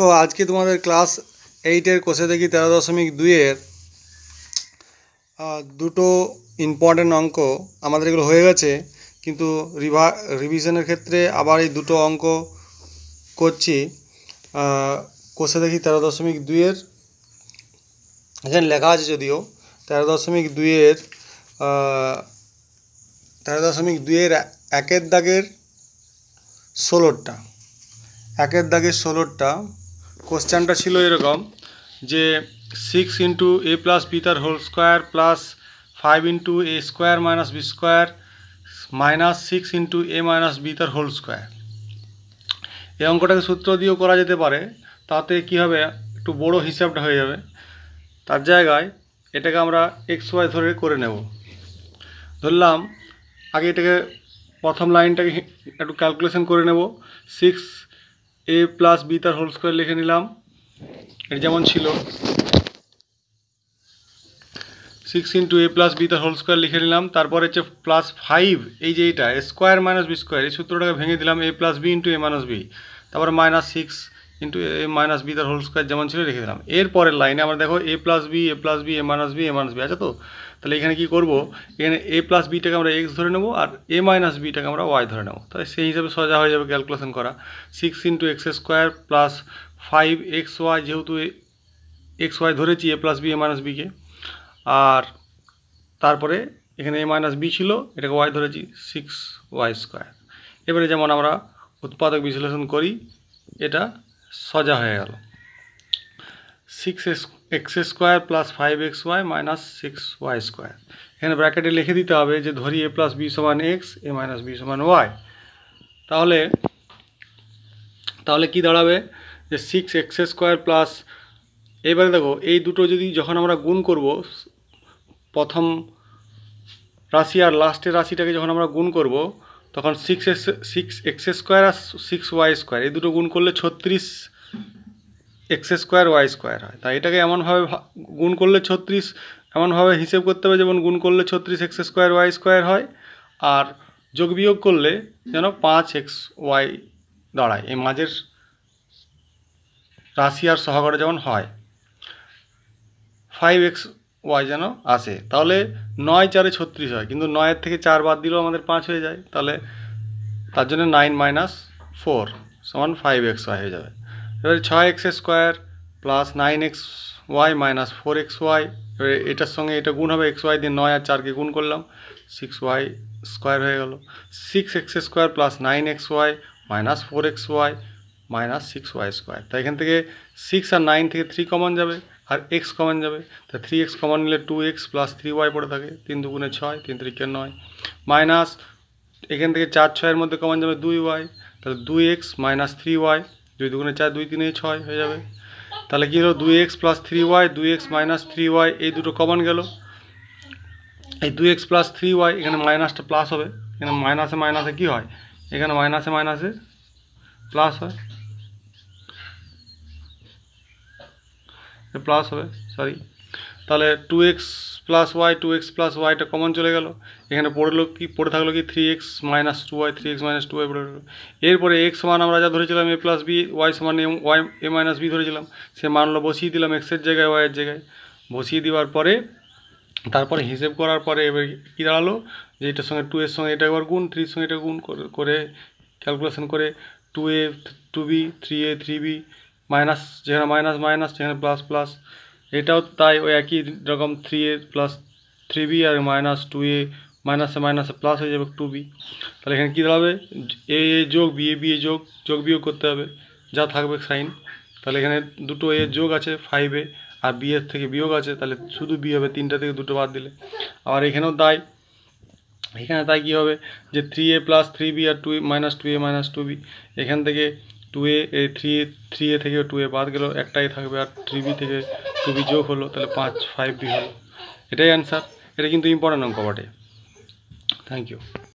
তো আজকে তোমাদের ক্লাস 8-এর কোষে দেখি 13.2 এর দুটো ইম্পর্টেন্ট অঙ্ক আমাদের এগুলো হয়ে গেছে, কিন্তু রিভিশনের ক্ষেত্রে আবার এই দুটো অঙ্ক করছি। কোষে দেখি 13.2 এর এখানে লেখা আছে, যদিও 13.2 এর 13.2 এর একের দাগের 16টা একের দাগের 16টা কোশ্চেনটা ছিল এরকম যে 6 ইন্টু a প্লাস বি তার whole square plus 5 into a square minus b square minus 6 into a minus b তার হোল স্কোয়ার। এই অঙ্কটাকে সূত্র দিয়েও করা যেতে পারে, তাতে কি হবে, একটু বড় হিসাবটা হয়ে যাবে। তার জায়গায় এটাকে আমরা এক্স ওয়াই ধরে করে নেব। ধরলাম আগে এটাকে প্রথম লাইনটাকে একটু ক্যালকুলেশন করে নেব। 6a প্লাস বি তার হোল স্কোয়ার লিখে নিলাম, এটা যেমন ছিল 6 ইন্টু a প্লাস বি তার হোল স্কোয়ার লিখে নিলাম। তারপরে হচ্ছে প্লাস 5, এই যে এইটা স্কোয়ার মাইনাস বি স্কোয়ার, এই সূত্রটাকে ভেঙে দিলাম a plus b into a minus b. তারপরে minus 6 into a minus b তার হোল স্কোয়ার যেমন ছিল রেখে দিলাম। এরপরের লাইনে আমরা দেখো a plus b a plus b a minus b a minus b আছে তো। তাহলে এখানে কী করবো, এখানে a প্লাস বিটাকে আমরা এক্স ধরে নেবো আর a মাইনাস বিটাকে আমরা ওয়াই ধরে নেবো। তাহলে সেই হিসাবে সোজা হয়ে যাবে ক্যালকুলেশন করা। 6 into x square plus 5xy, যেহেতু এক্স ওয়াই ধরেছি a plus b a minus বিকে, আর তারপরে এখানে a মাইনাস বি ছিল, এটাকে ওয়াই ধরেছি 6y স্কোয়ার। এবারে যেমন আমরা উৎপাদক বিশ্লেষণ করি, এটা সোজা হয়ে গেল 6x square plus 5xy minus 6y square. এখানে ব্র্যাকেটে লিখে দিতে হবে যে ধরি a প্লাস বি সমান এক্স a মাইনাস বি সমান ওয়াই। তাহলে কি দাঁড়াবে যে 6x স্কোয়ার প্লাস, এবারে দেখো এই দুটো যদি যখন আমরা গুণ করব, প্রথম রাশি আর লাস্টের রাশিটাকে যখন আমরা গুণ করব, তখন 6x স্কোয়ার আর 6y স্কোয়ার এই দুটো গুণ করলে 36x স্কোয়ার ওয়াই স্কোয়ার হয়। তাই এটাকে এমনভাবে গুণ করলে 36, এমনভাবে হিসেব করতে হবে যেমন গুণ করলে 36x স্কোয়ার ওয়াই স্কোয়ার হয়, আর যোগ বিয়োগ করলে যেন 5xy দাঁড়ায়। এই মাঝের রাশি আর সহগড়ে যেমন হয় 5xy যেন আসে। তাহলে 9 4 36 হয়, কিন্তু 9-এর থেকে 4 বাদ দিলেও আমাদের 5 হয়ে যায়। তাহলে তার জন্য 9 মাইনাস 4 সমান 5xy হয়ে যাবে। এবারে 6x square plus 9xy minus 4xy, এবারে এটার সঙ্গে এটা গুণ হবে xy দিয়ে, 9 আর 4কে গুণ করলাম 6y স্কোয়ার হয়ে গেল। 6x square plus 9xy minus 4xy minus 6y square. তাই এখান থেকে 6 আর 9 থেকে 3 কমন যাবে আর x কমন যাবে। তাই 3x কমন নিলে 2x প্লাস 3y পড়ে থাকে, 3 দুগুণে 6 3 3 9 মাইনাস এখান থেকে 4 6-এর মধ্যে কমন যাবে 2y, তাহলে 2x মাইনাস 3y, 2 দুগুণে 4 2 3 6 হয়ে যাবে। তাহলে কী হলো 2x plus 3y 2x minus 3y, এই দুটো কমন গেল। এই 2x প্লাস 3y এখানে মাইনাসটা প্লাস হবে, এখানে মাইনাসে মাইনাসে কী হয়, এখানে মাইনাসে মাইনাসে প্লাস হয়, প্লাস হবে সরি। তাহলে 2x plus y 2x plus ওয়াইটা কমন চলে গেল, এখানে পড়ে থাকলো কি 3x minus 2y 3x minus 2y পড়ে গেলো। এরপরে x সমান আমরা যা ধরেছিলাম a প্লাস বি, ওয়াই সমান ওয়াই a মাইনাস বি ধরেছিলাম, সে মানলো বসিয়ে দিলাম এক্সের জায়গায় ওয়াইয়ের জায়গায়। বসিয়ে দেওয়ার পরে তারপরে হিসেব করার পরে এবার কী দাঁড়ালো যে এটার সঙ্গে 2 এর সঙ্গে এটা একবার গুণ, 3-এর সঙ্গে এটা গুণ করে ক্যালকুলেশন করে 2a 2b 3a 3b minus, যেখানে মাইনাস মাইনাস সেখানে প্লাস প্লাস, এটাও তাই ওই একই রকম 3a প্লাস 3b আর মাইনাস 2a মাইনাসে মাইনাসে প্লাস হয়ে যাবে 2b। তাহলে এখানে কী দাঁড়াবে এ যোগ বি এ যোগ বিয়োগ করতে হবে, যা থাকবে সাইন। তাহলে এখানে দুটো এ যোগ আছে 5a আর বি এর থেকে বিয়োগ আছে, তাহলে শুধু বি হবে 3টা থেকে 2টো বাদ দিলে। আবার এখানেও তাই, এখানে তাই কী হবে যে 3a প্লাস 3b আর 2 মাইনাস 2a মাইনাস 2b, এখান থেকে 2a 3a থেকে 2a বাদ গেল, একটাই থাকবে, আর 3b থেকে 2b যোগ হলো, তাহলে 5b হলো। এটাই অ্যান্সার। এটা কিন্তু ইম্পর্টেন্ট অঙ্ক বটে। Thank you.